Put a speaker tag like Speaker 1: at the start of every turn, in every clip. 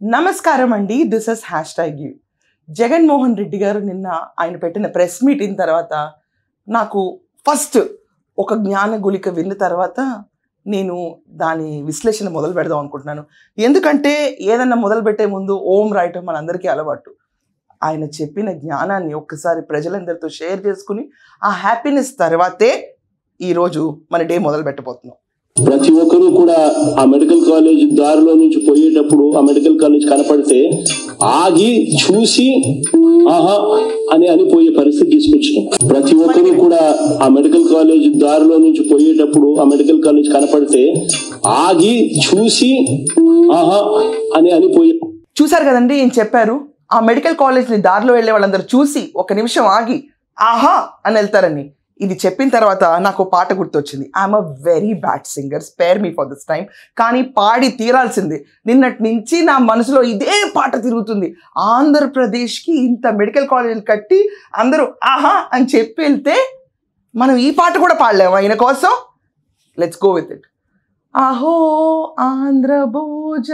Speaker 1: నమస్కారం అండి. This is #you. Jaganmohan Reddy గారు నిన్న ఆయన పెట్టిన ప్రెస్ మీటింగ్ తర్వాత నాకు ఫస్ట్ ఒక జ్ఞాన గుళిక విన్న తర్వాత నేను దాని విశ్లేషణ మొదలు పెడదాం అనుకుంటున్నాను. ఎందుకంటే ఏదన్నా మొదలు పెట్టే ముందు ఓం రాయటం మనందరికీ అలవాటు. ఆయన చెప్పిన జ్ఞానాన్ని ఒక్కసారి ప్రజలందరితో షేర్ చేసుకుని ఆ హ్యాపీనెస్ తర్వాతే ఈరోజు మన డే మొదలు పెట్టబోతున్నాం.
Speaker 2: ప్రతి ఒక్కరూ కూడా ఆ మెడికల్ కాలేజ్ దారిలో నుంచి పోయేటప్పుడు ఆ మెడికల్ కాలేజ్ కనపడితే ఆగి చూసి ఆహా అని పోయే పరిస్థితి తీసుకొచ్చినాం. ప్రతి ఒక్కరూ కూడా ఆ మెడికల్ కాలేజ్ దారిలో నుంచి పోయేటప్పుడు ఆ మెడికల్ కాలేజ్ కనపడితే ఆగి చూసి ఆహా అని పోయే.
Speaker 1: చూసారు కదండి, ఏం చెప్పారు? ఆ మెడికల్ కాలేజ్ని దారిలో వెళ్ళే వాళ్ళందరూ చూసి ఒక నిమిషం ఆగి ఆహా అని వెళ్తారని. ఇది చెప్పిన తర్వాత నాకు పాట గుర్తొచ్చింది. I'm a very bad singer, spare me for this time. కానీ పాడి తీరాల్సిందే. నిన్నటి నుంచి నా మనసులో ఇదే పాట తిరుగుతుంది. ఆంధ్రప్రదేశ్కి ఇంత మెడికల్ కాలేజీలు కట్టి అందరూ ఆహా అని చెప్పి వెళ్తే మనం ఈ పాట కూడా పాడలేము ఆయన కోసం. Let's go with it. అహో ఆంధ్రభోజ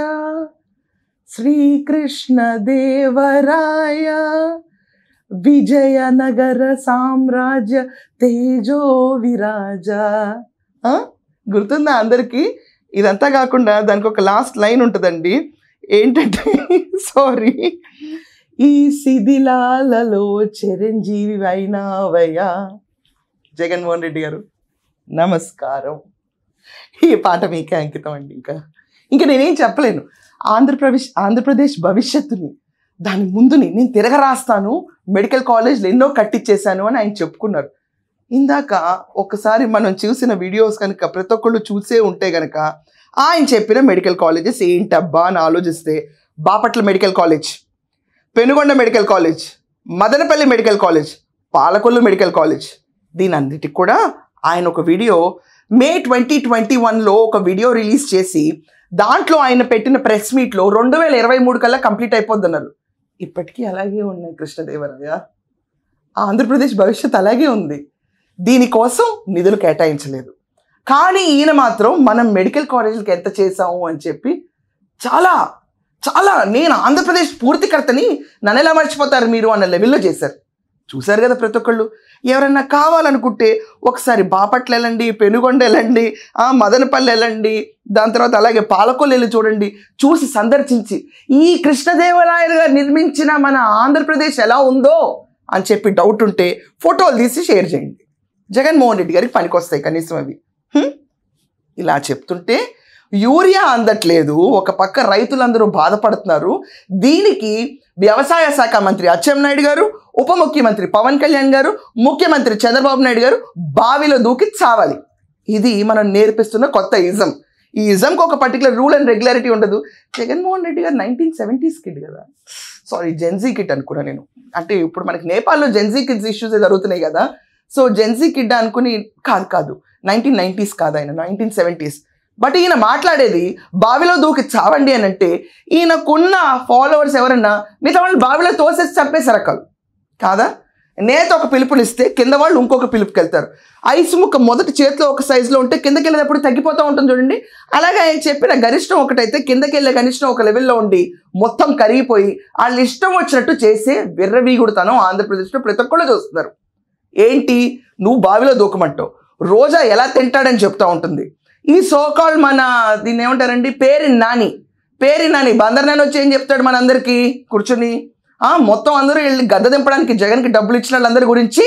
Speaker 1: శ్రీకృష్ణ దేవరాయ విజయనగర సామ్రాజ్య తేజో విరాజ. గుర్తుందా అందరికీ? ఇదంతా కాకుండా దానికి ఒక లాస్ట్ లైన్ ఉంటుందండి. ఏంటంటే సారీ, ఈ శిథిలాలలో చిరంజీవి అయినావయ్యా. జగన్మోహన్ రెడ్డి గారు నమస్కారం. ఈ పాట మీకే అంకితం అండి. ఇంకా నేనేం చెప్పలేను. ఆంధ్రప్రదేశ్ భవిష్యత్తుని, దాని ముందుని నేను తిరగరాస్తాను, మెడికల్ కాలేజ్లు ఎన్నో కట్టించేశాను అని ఆయన చెప్పుకున్నారు. ఇందాక ఒకసారి మనం చూసిన వీడియోస్ కనుక ప్రతి ఒక్కళ్ళు చూసే ఉంటే కనుక ఆయన చెప్పిన మెడికల్ కాలేజెస్ ఏంటబ్బా అని ఆలోచిస్తే Bapatla medical college, Penugonda medical college, Madanapalle medical college, Palakollu medical college, దీనన్నిటికి కూడా ఆయన ఒక వీడియో మే 2021లో ఒక వీడియో రిలీజ్ చేసి దాంట్లో ఆయన పెట్టిన ప్రెస్ మీట్లో 2023 కల్లా కంప్లీట్ అయిపోద్దన్నారు. ఇప్పటికీ అలాగే ఉన్నాయి కృష్ణదేవరాయ. ఆంధ్రప్రదేశ్ భవిష్యత్ అలాగే ఉంది. దీనికోసం నిధులు కేటాయించలేదు. కానీ ఈయన మాత్రం మనం మెడికల్ కాలేజీలకు ఎంత చేసాము అని చెప్పి చాలా చాలా నేను ఆంధ్రప్రదేశ్ పూర్తికర్తని, నన్ను ఎలా మర్చిపోతారు మీరు అన్న లెవెల్లో చేశారు. చూశారు కదా ప్రతి ఒక్కళ్ళు. ఎవరన్నా కావాలనుకుంటే ఒకసారి బాపట్ల వెళ్ళండి, పెనుగొండ వెళ్ళండి, మదనపల్లి వెళ్ళండి, దాని తర్వాత అలాగే పాలకొల్లు వెళ్ళి చూడండి. చూసి సందర్శించి ఈ కృష్ణదేవరాయలు గారు నిర్మించిన మన ఆంధ్రప్రదేశ్ ఎలా ఉందో అని చెప్పి డౌట్ ఉంటే ఫోటోలు తీసి షేర్ చేయండి. జగన్మోహన్ రెడ్డి గారికి పనికొస్తాయి కనీసం అవి. ఇలా చెప్తుంటే యూరియా అందట్లేదు, ఒక పక్క రైతులందరూ బాధపడుతున్నారు. దీనికి వ్యవసాయ శాఖ మంత్రి అచ్చెన్నాయుడు గారు, ఉప ముఖ్యమంత్రి పవన్ కళ్యాణ్ గారు, ముఖ్యమంత్రి చంద్రబాబు నాయుడు గారు బావిలో దూకి చావాలి. ఇది మనం నేర్పిస్తున్న కొత్త ఇజం. ఈ ఇజంకి ఒక పర్టికులర్ రూల్ అండ్ రెగ్యులారిటీ ఉండదు. జగన్మోహన్ రెడ్డి గారు 1970s కిడ్ కదా, సారీ జెన్జీ కిడ్ అనుకున్నా నేను. అంటే ఇప్పుడు మనకి నేపాల్లో జెన్జీ కిడ్స్ ఇష్యూస్ జరుగుతున్నాయి కదా, సో జెన్జీ కిడ్ అనుకుని కాదు 1990s కాదు, ఆయన 1970s. బట్ ఈయన మాట్లాడేది బావిలో దూకి చావండి అని అంటే ఈయనకున్న ఫాలోవర్స్ ఎవరన్నా మిగతా వాళ్ళు బావిలో తోసేసి చంపేశారు కాదా? నేత ఒక పిలుపునిస్తే కింద వాళ్ళు ఇంకొక పిలుపుకి వెళ్తారు. ఐసు ముక్క మొదటి చేతిలో ఒక సైజులో ఉంటే కిందకి వెళ్ళేటప్పుడు తగ్గిపోతూ ఉంటుంది చూడండి. అలాగే ఆయన చెప్పిన గరిష్టం ఒకటైతే కిందకి వెళ్ళే గరిష్టం ఒక లెవెల్లో ఉండి మొత్తం కరిగిపోయి వాళ్ళు ఇష్టం వచ్చినట్టు చేసే విర్రవీగుడుతనం ఆంధ్రప్రదేశ్లో ప్రతి ఒక్కళ్ళు చూస్తున్నారు. ఏంటి, నువ్వు బావిలో దూకమంటావు, రోజా ఎలా తింటాడని చెప్తూ ఉంటుంది. ఈ సోకాల్ మన దీన్ని ఏమంటారండి, పేరి నాని బందర్ నాని వచ్చి ఏం చెప్తాడు మనందరికీ కూర్చొని, మొత్తం అందరూ వెళ్ళి గద్ద దింపడానికి జగన్కి డబ్బులు ఇచ్చిన వాళ్ళందరి గురించి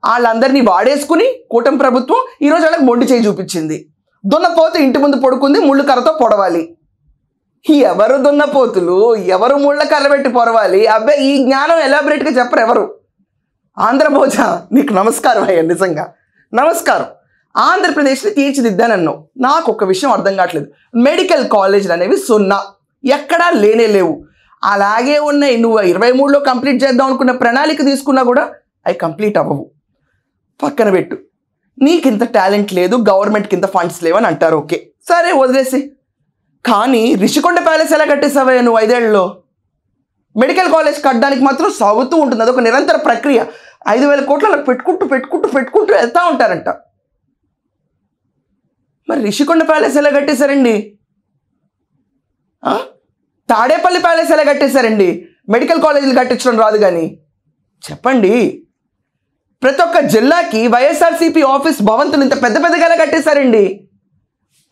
Speaker 1: వాళ్ళందరినీ వాడేసుకుని కూటమి ప్రభుత్వం ఈరోజు వాళ్ళకి మొండి చేయి చూపించింది. దున్నపోతు ఇంటి ముందు పడుకుంది, ముళ్ళు కర్రతో పొడవాలి. ఎవరు దున్నపోతులు, ఎవరు ముళ్ళ కర్ర పెట్టి పొరవాలి? అబ్బాయి ఈ జ్ఞానం ఎలాబరేట్గా చెప్పరు ఎవరు. ఆంధ్రభోజ నీకు నమస్కారం అయ్యా, నిజంగా నమస్కారం. ఆంధ్రప్రదేశ్ని తీర్చిదిద్దానన్నావు. నాకు ఒక విషయం అర్థం కావట్లేదు. మెడికల్ కాలేజీలు అనేవి 0, ఎక్కడా లేనే లేవు. అలాగే ఉన్నాయి. నువ్వు 23లో కంప్లీట్ చేద్దాం అనుకున్న ప్రణాళిక తీసుకున్నా కూడా అవి కంప్లీట్ అవ్వవు. పక్కన పెట్టు. నీకు ఇంత టాలెంట్ లేదు, గవర్నమెంట్కి ఇంత ఫండ్స్ లేవని అంటారు. ఓకే సరే వదిలేసి. కానీ రిషికొండ ప్యాలెస్ ఎలా కట్టేసావే నువ్వు 5 ఏళ్లలో? మెడికల్ కాలేజ్ కట్టడానికి మాత్రం సాగుతూ ఉంటుంది. అదొక నిరంతర ప్రక్రియ. 5,000 కోట్లు అలా పెట్టుకుంటూ వెళ్తూ ఉంటారంట. మరి రిషికొండ ప్యాలెస్ ఎలా కట్టేశారండి? తాడేపల్లి ప్యాలెస్ ఎలా కట్టేశారండి? మెడికల్ కాలేజీలు కట్టించడం రాదు కానీ చెప్పండి. ప్రతి ఒక్క జిల్లాకి వైఎస్ఆర్సీపీ ఆఫీస్ భవంతులు ఇంత పెద్ద పెద్దగా ఎలా కట్టేశారండి?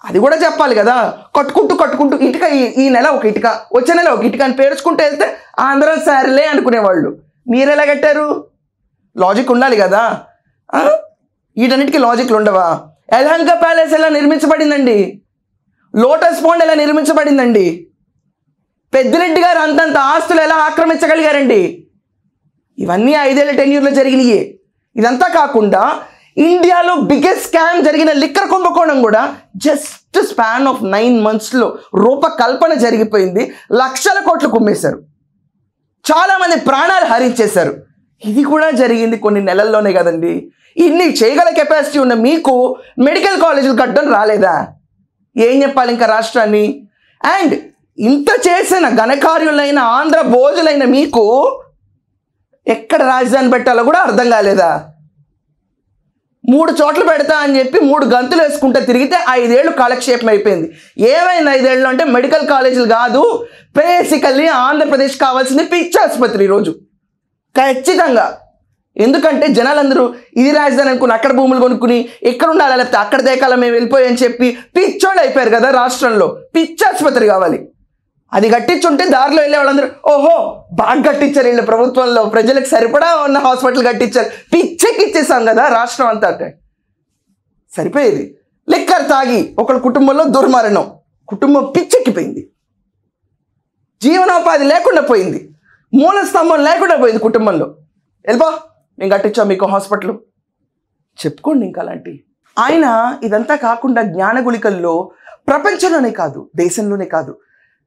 Speaker 1: అది కూడా చెప్పాలి కదా. కట్టుకుంటూ ఇటుక, ఈ నెల ఒక ఇటుక, వచ్చే నెల ఒక ఇటుక అని పేర్చుకుంటూ వెళ్తే అందరూ సరేలే అనుకునేవాళ్ళు. మీరు ఎలా కట్టారు? లాజిక్ ఉండాలి కదా. వీటన్నిటికీ లాజిక్లు ఉండవా? యలహంక ప్యాలెస్ ఎలా నిర్మించబడిందండి? లోటస్ పాండ్ ఎలా నిర్మించబడిందండి? పెద్దిరెడ్డి గారు అంతంత ఆస్తులు ఎలా ఆక్రమించగలిగారండి? ఇవన్నీ 5 ఏళ్ల టెన్యూర్లో జరిగినాయి. ఇదంతా కాకుండా ఇండియాలో బిగ్గెస్ట్ స్కామ్ జరిగిన లిక్కర్ కుంభకోణం కూడా జస్ట్ స్పాన్ ఆఫ్ 9 monthsలో రూపకల్పన జరిగిపోయింది. లక్షల కోట్లు కుమ్మేశారు, చాలామంది ప్రాణాలు హరించేశారు. ఇది కూడా జరిగింది కొన్ని నెలల్లోనే కదండి. ఇన్ని చేయగల కెపాసిటీ ఉన్న మీకు మెడికల్ కాలేజీలు కట్టడం రాలేదా? ఏం చెప్పాలి ఇంకా రాష్ట్రాన్ని? అండ్ ఇంత చేసిన ఘనకార్యులైన ఆంధ్ర భోజులైన మీకు ఎక్కడ రాజధాని పెట్టాలో కూడా అర్థం కాలేదా? 3 చోట్ల పెడతా అని చెప్పి 3 గంతులు వేసుకుంటే తిరిగితే 5 ఏళ్ళు కాలక్షేపం అయిపోయింది. ఏమైంది 5 ఏళ్ళు అంటే మెడికల్ కాలేజీలు కాదు, బేసికల్లీ ఆంధ్రప్రదేశ్ కావాల్సింది పిచ్చి ఆసుపత్రి ఈరోజు ఖచ్చితంగా. ఎందుకంటే జనాలందరూ ఇది రాజధాని అనుకుని అక్కడ భూములు కొనుక్కుని ఇక్కడ ఉండాలి, లేకపోతే అక్కడ దేకాల మేము వెళ్ళిపోయాయని చెప్పి పిచ్చోళ్ళు అయిపోయారు కదా. రాష్ట్రంలో పిచ్చి ఆసుపత్రి కావాలి. అది కట్టించుంటే దారిలో వెళ్ళే వాళ్ళందరూ ఓహో బాగా కట్టించారు వీళ్ళు, ప్రభుత్వంలో ప్రజలకు సరిపడా ఉన్న హాస్పిటల్ కట్టించారు, పిచ్చెక్కిచ్చేసాం కదా రాష్ట్రం అంతా. సరిపోయేది. లిక్కర్ తాగి ఒకళ్ళ కుటుంబంలో దుర్మరణం, కుటుంబం పిచ్చెక్కిపోయింది, జీవనోపాధి లేకుండా పోయింది, మూల స్తంభం లేకుండా పోయింది కుటుంబంలో. వెళ్ళిపో మేము కట్టించాం మీకు హాస్పిటల్ చెప్పుకోండి. ఇంకా అలాంటి ఆయన ఇదంతా కాకుండా జ్ఞానగుళికల్లో ప్రపంచంలోనే కాదు దేశంలోనే కాదు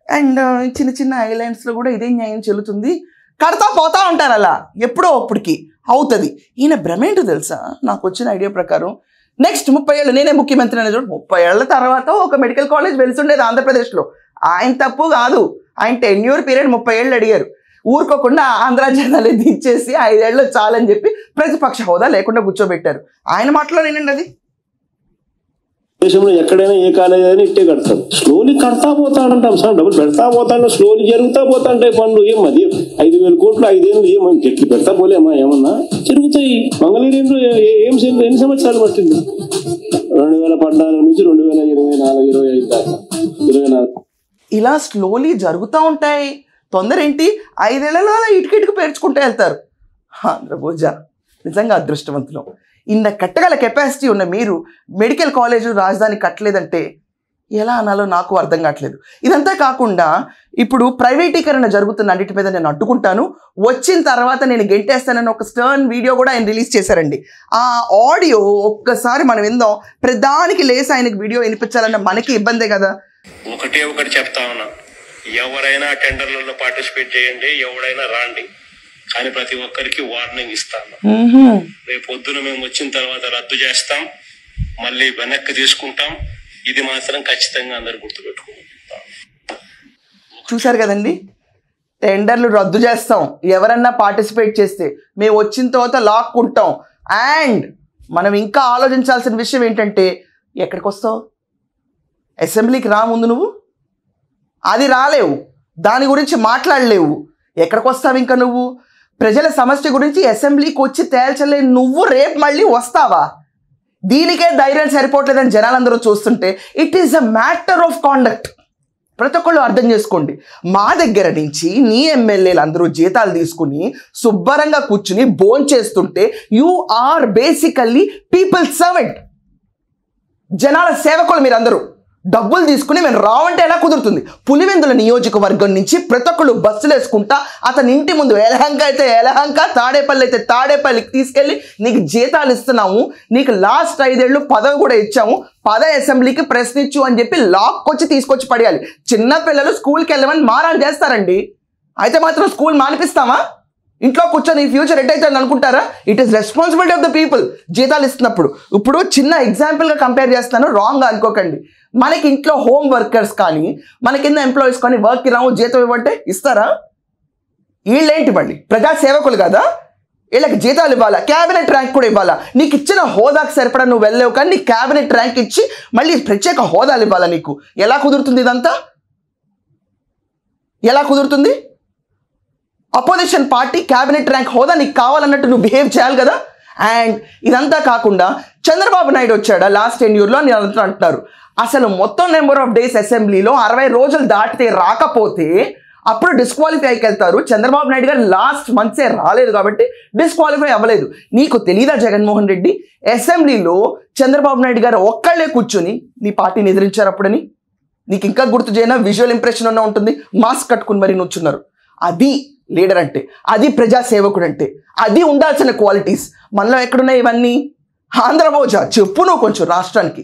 Speaker 1: అండ్ చిన్న చిన్న ఐలాండ్స్లో కూడా ఇదే న్యాయం చెల్లుతుంది. కడతా పోతా ఉంటారు, అలా ఎప్పుడో అప్పటికి అవుతుంది. ఈయన భ్రమేంటో తెలుసా? నాకు వచ్చిన ఐడియా ప్రకారం నెక్స్ట్ 30 ఏళ్ళు నేనే ముఖ్యమంత్రి అనేది 30 ఏళ్ల తర్వాత ఒక మెడికల్ కాలేజ్ వెలిసిండేది ఆంధ్రప్రదేశ్లో. ఆయన తప్పు కాదు, ఆయన టెన్యూర్ పీరియడ్ 30 ఏళ్ళు అడిగారు. ఊరుకోకుండా ఆంధ్ర జనాలు దించేసి 5 ఏళ్ళు చాలని చెప్పి ప్రతిపక్ష హోదా లేకుండా కూర్చోబెట్టారు. ఆయన మాటలో నేనండి అది.
Speaker 2: దేశంలో ఎక్కడైనా ఏ కాలేజ్ అయినా ఇట్టే కడతారు. స్లోలీ కడతా పోతాడంటాం సార్, డబ్బులు పెడతా పోతాడు, స్లోలీ జరుగుతా పోతాంటాయి పనులు. ఏమది 5,000 కోట్లు 5 ఏళ్ళు ఏమని గట్టి పెడతా పోలేమా? ఏమన్నా జరుగుతాయి. మంగళగిరిలో ఏం ఎన్ని సంవత్సరాలు పట్టింది? 2014 నుంచి 2024, 25 దాకా 24.
Speaker 1: ఇలా స్లోలీ జరుగుతూ ఉంటాయి. తొందర ఏంటి? 5 ఏళ్లలో అలా ఇటుకిటుకు పేర్చుకుంటూ వెళ్తారు. ఆంధ్రభోజ నిజంగా అదృష్టవంతులు. ఇన్న కట్టగల కెపాసిటీ ఉన్న మీరు మెడికల్ కాలేజు రాజధాని కట్టలేదంటే ఎలా అనాలో నాకు అర్థం కావట్లేదు. ఇదంతా కాకుండా ఇప్పుడు ప్రైవేటీకరణ జరుగుతున్న అన్నిటి మీద నేను అడ్డుకుంటాను, వచ్చిన తర్వాత నేను గెంటేస్తానని ఒక స్టర్న్ వీడియో కూడా ఆయన రిలీజ్ చేశారండి. ఆ ఆడియో ఒక్కసారి మనం విందాం. ప్రధానికి లేసి ఆయనకి వీడియో వినిపించాలన్న మనకి ఇబ్బందే కదా.
Speaker 3: ఒకటి చెప్తా ఉన్నా, ఎవరైనా టెండర్లలో పార్టిసిపేట్ చేయండి, ఎవరైనా రాండి, కానీ ప్రతి ఒక్కరికి వార్నింగ్ ఇస్తాను. రేపు పొద్దున మేము వచ్చిన తర్వాత రద్దు చేస్తాం, మళ్ళీ వెనక్కి తీసుకుంటాం. ఇది మాత్రం ఖచ్చితంగా అందరు గుర్తుపెట్టుకుంటాం.
Speaker 1: చూశారు కదండి, టెండర్లు రద్దు చేస్తాం, ఎవరన్నా పార్టిసిపేట్ చేస్తే మేము వచ్చిన తర్వాత లాక్కుంటాం. అండ్ మనం ఇంకా ఆలోచించాల్సిన విషయం ఏంటంటే, ఎక్కడికి వస్తావు? అసెంబ్లీకి రా ముందు నువ్వు, అది రాలేవు, దాని గురించి మాట్లాడలేవు. ఎక్కడికి వస్తావు ఇంకా నువ్వు? ప్రజల సమస్య గురించి అసెంబ్లీకి వచ్చి తేల్చలే నువ్వు రేపు మళ్ళీ వస్తావా? దీనికే ధైర్యం సరిపోవట్లేదని జనాలందరూ చూస్తుంటే it is a matter of conduct. ప్రతి ఒక్కళ్ళు అర్థం చేసుకోండి. మా దగ్గర నుంచి నీ ఎమ్మెల్యేలు అందరూ జీతాలు తీసుకుని శుభ్రంగా కూర్చుని భోంచేస్తుంటే you are basically people servant, జనాల సేవకులు మీరందరూ. డబ్బులు తీసుకుని మేము రావంటే ఎలా కుదురుతుంది? పులివెందుల నియోజకవర్గం నుంచి ప్రతి ఒక్కళ్ళు బస్సులు వేసుకుంటా అతని ఇంటి ముందు యలహంక అయితే యలహంక, తాడేపల్లి అయితే తాడేపల్లికి తీసుకెళ్ళి నీకు జీతాలు ఇస్తున్నాము, నీకు లాస్ట్ 5 ఏళ్ళు పదవి కూడా ఇచ్చాము, అసెంబ్లీకి ప్రశ్నించు అని చెప్పి లాక్కొచ్చి తీసుకొచ్చి పడేయాలి. చిన్నపిల్లలు స్కూల్కి వెళ్ళమని మారాలు చేస్తారండి. అయితే మాత్రం స్కూల్ మానిపిస్తామా? ఇంట్లో కూర్చొని ఈ ఫ్యూచర్ ఎట్టయితే అనుకుంటారా? It is responsibility of the people. జీతాలు ఇస్తున్నప్పుడు ఇప్పుడు చిన్న ఎగ్జాంపుల్గా కంపేర్ చేస్తాను, రాంగ్గా అనుకోకండి. మనకి ఇంట్లో హోమ్ వర్కర్స్ కానీ మన కింద ఎంప్లాయీస్ కానీ వర్క్కి రావు జీతం ఇవ్వంటే ఇస్తారా? వీళ్ళేంటి మళ్ళీ ప్రజా సేవకులు కదా, వీళ్ళకి జీతాలు ఇవ్వాలా, క్యాబినెట్ ర్యాంక్ కూడా ఇవ్వాలా. నీకు ఇచ్చిన హోదాకు సరిపడా నువ్వు వెళ్ళలేవు కానీ నీకు క్యాబినెట్ ర్యాంక్ ఇచ్చి మళ్ళీ ప్రత్యేక హోదాలు ఇవ్వాలా. నీకు ఎలా కుదురుతుంది ఇదంతా? ఎలా కుదురుతుంది? అపోజిషన్ పార్టీ క్యాబినెట్ ర్యాంక్ హోదా నీకు కావాలన్నట్టు నువ్వు బిహేవ్ చేయాలి కదా. అండ్ ఇదంతా కాకుండా చంద్రబాబు నాయుడు వచ్చాడా లాస్ట్ టెన్యూర్లో అని అంటున్నారు. అసలు మొత్తం నెంబర్ ఆఫ్ డేస్ అసెంబ్లీలో 60 రోజులు దాటితే రాకపోతే అప్పుడు డిస్క్వాలిఫై అయికి వెళ్తారు. చంద్రబాబు నాయుడు గారు లాస్ట్ మంత్సే రాలేదు కాబట్టి డిస్క్వాలిఫై అవ్వలేదు. నీకు తెలీదా జగన్మోహన్ రెడ్డి, అసెంబ్లీలో చంద్రబాబు నాయుడు గారు ఒక్కళ్ళే కూర్చొని నీ పార్టీని ఎదిరించారు అప్పుడని? నీకు ఇంకా గుర్తు చేయనా? విజువల్ ఇంప్రెషన్ అన్న ఉంటుంది, మాస్క్ కట్టుకుని మరి నుంచున్నారు. అది లీడర్ అంటే, అది ప్రజాసేవకుడు అంటే, అది ఉండాల్సిన క్వాలిటీస్. మనలో ఎక్కడున్నాయి ఇవన్నీ? ఆంధ్రభోజ చెప్పు, నువ్వు కొంచెం రాష్ట్రానికి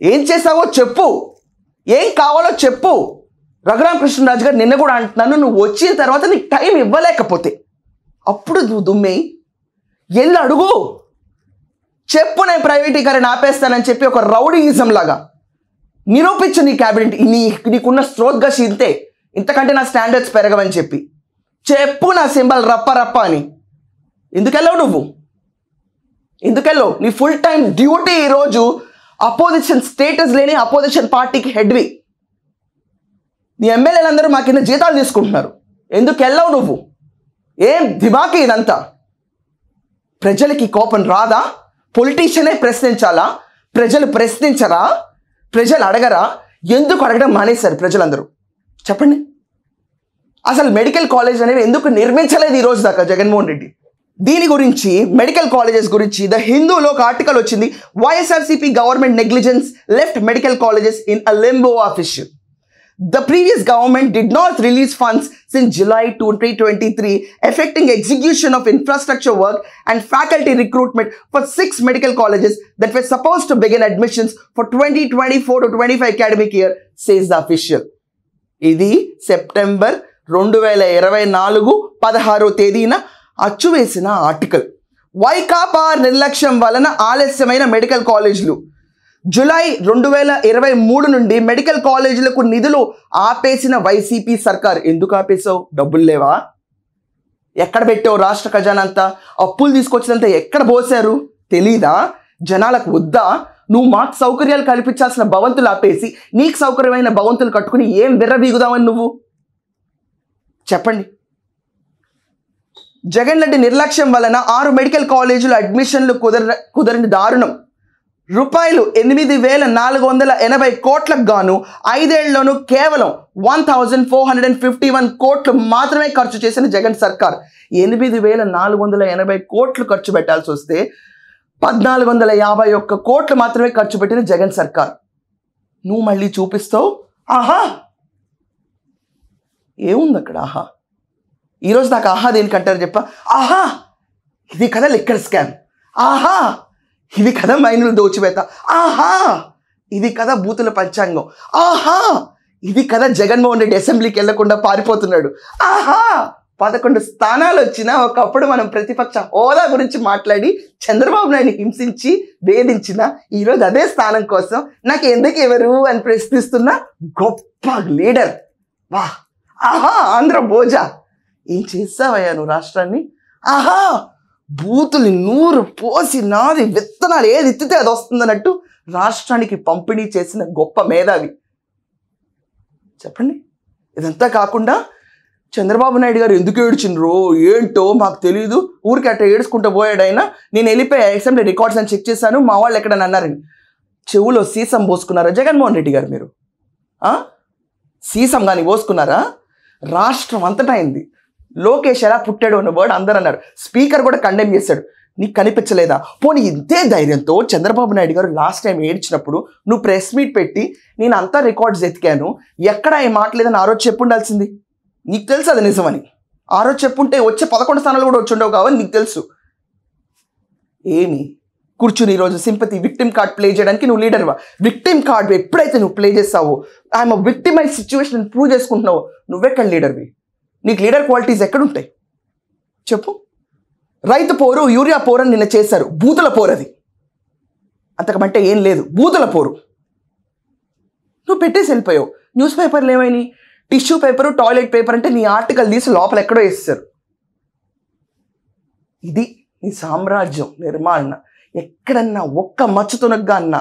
Speaker 1: ఏం చేసావో చెప్పు, ఏం కావాలో చెప్పు. రఘురామకృష్ణరాజు గారు నిన్న కూడా అంటున్నాను, నువ్వు వచ్చిన తర్వాత నీకు టైం ఇవ్వలేకపోతే అప్పుడు నువ్వు దుమ్మే ఎల్లు అడుగు, చెప్పు నేను ప్రైవేటీకరణ ఆపేస్తానని చెప్పి ఒక రౌడీయిజం లాగా నిరూపించు నీ క్యాబినెట్. నీకున్న స్ట్రోత్గష్ ఇంతే, ఇంతకంటే నా స్టాండర్డ్స్ పెరగవని చెప్పి చెప్పు. నా సింబల్ రప్ప రప్ప అని ఎందుకెళ్ళవు నువ్వు? ఎందుకెళ్ళవు? నీ ఫుల్ టైం డ్యూటీ ఈరోజు అపోజిషన్ స్టేటస్ లేని అపోజిషన్ పార్టీకి హెడ్వి. నీ ఎమ్మెల్యేలందరూ మా కింద జీతాలు తీసుకుంటున్నారు. ఎందుకు వెళ్ళవు నువ్వు? ఏం దిమాకి ఇదంతా? ప్రజలకి కోపం రాదా? పొలిటీషియనే ప్రశ్నించాలా? ప్రజలు ప్రశ్నించరా? ప్రజలు అడగరా? ఎందుకు అడగడం మానేశారు ప్రజలందరూ? చెప్పండి. అసలు మెడికల్ కాలేజ్ అనేవి ఎందుకు నిర్మించలేదు ఈరోజు దాకా జగన్మోహన్ రెడ్డి? దీని గురించి, మెడికల్ కాలేజెస్ గురించి ద హిందూలో ఒక ఆర్టికల్ వచ్చింది. YSRCP government negligence left medical colleges in a limbo of issue. The previous government did not release funds since July 2023, affecting execution of infrastructure work and faculty recruitment for 6 medical colleges that were supposed to begin admissions for 2024 to 25 academic year, says the official. ఇది September 2024 16వ తేదీన అచ్చువేసిన article. Vaikapa నిర్లక్ష్యం వలన ఆలస్యమైన medical కాలేజీలు. July 2023 నుండి medical కాలేజీలకు నిధులు ఆపేసిన వైసీపీ సర్కార్. ఎందుకు ఆపేసావు? డబ్బులు లేవా? ఎక్కడ పెట్టావు? రాష్ట్ర ఖజానా అంతా అప్పులు తీసుకొచ్చినంత ఎక్కడ పోసారు తెలీదా? జనాలకు వద్దా? నువ్వు మాకు సౌకర్యాలు కల్పించాల్సిన భవంతులు ఆపేసి నీకు సౌకర్యమైన భవంతులు కట్టుకుని ఏం విర్రవీగుదామని నువ్వు చెప్పండి. జగన్ రెడ్డి నిర్లక్ష్యం వలన 6 మెడికల్ కాలేజీలు అడ్మిషన్లు కుదరని దారుణం. రూపాయలు 8,480 కోట్లకు గాను 5 ఏళ్లలోనూ కేవలం 1,451 కోట్లు మాత్రమే ఖర్చు చేసిన జగన్ సర్కార్. 8,480 కోట్లు ఖర్చు పెట్టాల్సి వస్తే 1,451 కోట్లు మాత్రమే ఖర్చు పెట్టిన జగన్ సర్కార్. నువ్వు మళ్ళీ చూపిస్తావు ఆహా. ఏముంది అక్కడ ఆహా? ఈరోజు నాకు ఆహా దేనికంటారు చెప్ప? ఆహా ఇది కదా లిక్కర్ స్కామ్, ఆహా ఇది కదా మైనులు దోచివేత, ఆహా ఇది కదా బూతుల పంచాంగం, ఆహా ఇది కదా జగన్మోహన్ రెడ్డి అసెంబ్లీకి వెళ్లకుండా పారిపోతున్నాడు, ఆహా 11 స్థానాలు వచ్చినా ఒకప్పుడు మనం ప్రతిపక్ష హోదా గురించి మాట్లాడి చంద్రబాబు నాయుడిని హింసించి వేధించిన ఈరోజు అదే స్థానం కోసం నాకు ఎందుకు ఎవరు అని ప్రశ్నిస్తున్న గొప్ప లీడర్. వా ఆహా ఆంధ్ర భోజా ఏం చేస్తావయ్యా నువ్వు రాష్ట్రాన్ని? ఆహా బూతులు నూరు పోసి నాది విత్తనాలు ఏది ఎత్తితే అది వస్తుందన్నట్టు రాష్ట్రానికి పంపిణీ చేసిన గొప్ప మేధావి. చెప్పండి. ఇదంతా కాకుండా చంద్రబాబు నాయుడు గారు ఎందుకు ఏడ్చిండ్రో ఏంటో మాకు తెలీదు, ఊరికి అట్లా ఏడ్చుకుంటూ పోయాడు ఆయన. నేను వెళ్ళిపోయి అసెంబ్లీ రికార్డ్స్ అని చెక్ చేశాను, మా వాళ్ళు ఎక్కడని అన్నారని. చెవులో సీసం పోసుకున్నారా జగన్మోహన్ రెడ్డి గారు మీరు? సీసం కానీ పోసుకున్నారా? రాష్ట్రం అంతటా అయింది. లోకేష్ ఎలా పుట్టాడు అన్న వర్డ్ అందరూ అన్నారు. స్పీకర్ కూడా కండెమ్ చేశాడు. నీకు కనిపించలేదా? పోనీ ఇంతే ధైర్యంతో చంద్రబాబు నాయుడు గారు లాస్ట్ టైం ఏడ్చినప్పుడు నువ్వు ప్రెస్ మీట్ పెట్టి నేను అంతా రికార్డ్స్ ఎతికాను, ఎక్కడ ఈ మాట లేదని ఆ రోజు చెప్పుండాల్సింది. నీకు తెలుసు అది నిజమని. ఆ రోజు చెప్పుంటే వచ్చే 11 స్థానాలు కూడా వచ్చి ఉండవు కావాలి, నీకు తెలుసు. ఏమి కూర్చుని ఈరోజు సింపతి విక్టిమ్ కార్డ్ ప్లే చేయడానికి నువ్వు లీడర్వా? విక్టిమ్ కార్డ్ ఎప్పుడైతే నువ్వు ప్లే చేస్తావో, ఐఎమ్ విక్టిమైజ్ సిచ్యువేషన్ ప్రూవ్ చేసుకుంటున్నావు, నువ్వెక్కడ లీడర్వి? నీకు లీడర్ క్వాలిటీస్ ఎక్కడుంటాయి చెప్పు? రైతు పోరు యూరియా పోరు అని నిన్న చేశారు, బూతుల పోరు అది. అంతకమంటే ఏం లేదు, బూతుల పోరు. నువ్వు పెట్టేసి వెళ్ళిపోయావు. న్యూస్ పేపర్లు ఏమైనా టిష్యూ పేపరు టాయిలెట్ పేపర్ అంటే నీ ఆర్టికల్ తీసి లోపల ఎక్కడో వేస్తారు. ఇది నీ సామ్రాజ్యం నిర్మాణ. ఎక్కడన్నా ఒక్క మచ్చుతునగ్గా అన్నా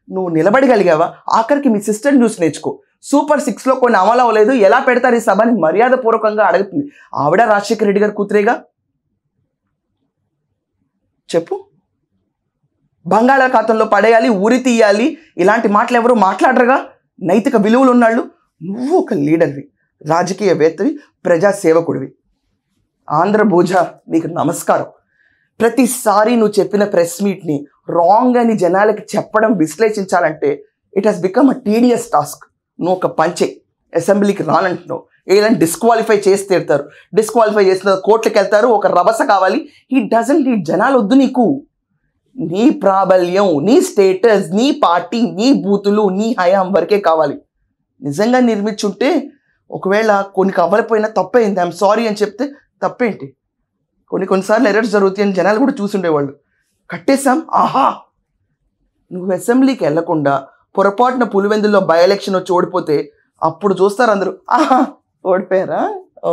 Speaker 1: నువ్వు నిలబడగలిగావా? ఆఖరికి మీ సిస్టర్ని చూసి నేర్చుకో. సూపర్ 6లో కొన్ని అమలు అవ్వలేదు, ఎలా పెడతారు ఈ సభని మర్యాదపూర్వకంగా అడుగుతుంది. ఆవిడ రాజశేఖర రెడ్డి గారి కూతురేగా. చెప్పు. బంగాళాఖాతంలో పడేయాలి, ఉరి తీయాలి, ఇలాంటి మాటలు ఎవరు మాట్లాడరుగా. నైతిక విలువలు ఉన్నాళ్ళు. నువ్వు ఒక లీడర్వి, రాజకీయవేత్తవి, ప్రజాసేవకుడివి. ఆంధ్రభోజ నీకు నమస్కారం. ప్రతిసారి నువ్వు చెప్పిన ప్రెస్ మీట్ని రాంగ్ అని జనాలకి చెప్పడం, విశ్లేషించాలంటే it has become a tedious task. నువ్వు ఒక పంచే అసెంబ్లీకి రానంటున్నావు, ఏదైనా డిస్క్వాలిఫై చేసి తీరుతారు, డిస్క్వాలిఫై చేసిన కోర్టుకి వెళ్తారు, ఒక రభస కావాలి. ఈ డజంట్ ఈ జనాలు వద్దు నీకు. నీ ప్రాబల్యం, నీ స్టేటస్, నీ పార్టీ, నీ బూతులు, నీ హయాం వరకే కావాలి. నిజంగా నిర్మించుంటే ఒకవేళ కొన్ని కవ్వలిపోయినా తప్పైంది, ఐఎమ్ సారీ అని చెప్తే తప్పేంటి. కొన్నిసార్లు ఎర్రర్స్ జరుగుతాయని జనాలు కూడా చూసుండేవాళ్ళు. కట్టేశాం, ఆహా. నువ్వు అసెంబ్లీకి వెళ్లకుండా పొరపాటున పులివెందుల్లో బై ఎలక్షన్ వచ్చి ఓడిపోతే అప్పుడు చూస్తారు అందరూ, ఆహా ఓడిపోయారా,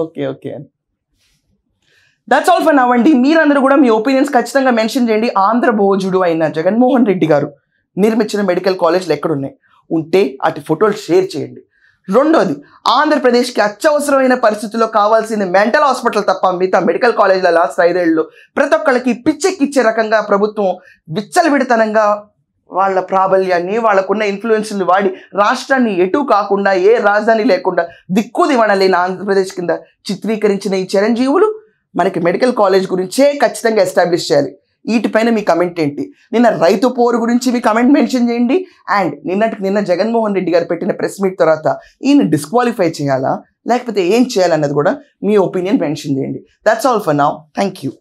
Speaker 1: ఓకే ఓకే అని. దట్స్ ఆల్ ఫర్ నౌ అండి. మీరందరూ కూడా మీ ఒపీనియన్స్ ఖచ్చితంగా మెన్షన్ చేయండి. ఆంధ్రభోజుడు అయిన జగన్మోహన్ రెడ్డి గారు నిర్మించిన మెడికల్ కాలేజ్లు ఎక్కడున్నాయి, ఉంటే అటు ఫోటోలు షేర్ చేయండి. రెండోది, ఆంధ్రప్రదేశ్కి అత్యవసరమైన పరిస్థితుల్లో కావాల్సిన మెంటల్ హాస్పిటల్ తప్ప మిగతా మెడికల్ కాలేజ్ల లాస్ట్ 5 ఏళ్ళలో ప్రతి ఒక్కళ్ళకి పిచ్చెక్కిచ్చే రకంగా ప్రభుత్వం విచ్చలవిడితనంగా వాళ్ళ ప్రాబల్యాన్ని, వాళ్ళకున్న ఇన్ఫ్లుయెన్స్ని వాడి రాష్ట్రాన్ని ఎటు కాకుండా, ఏ రాజధాని లేకుండా దిక్కుదివనలేని ఆంధ్రప్రదేశ్ కింద చిత్రీకరించిన ఈ చిరంజీవులు మనకి మెడికల్ కాలేజ్ గురించే ఖచ్చితంగా ఎస్టాబ్లిష్ చేయాలి. వీటిపైన మీ కమెంట్ ఏంటి? నిన్న రైతు పోరు గురించి మీ కమెంట్ మెన్షన్ చేయండి. అండ్ నిన్న జగన్మోహన్ రెడ్డి గారు పెట్టిన ప్రెస్ మీట్ తర్వాత ఈయన డిస్క్వాలిఫై చేయాలా లేకపోతే ఏం చేయాలన్నది కూడా మీ ఒపీనియన్ మెన్షన్ చేయండి. That's all for now. Thank you.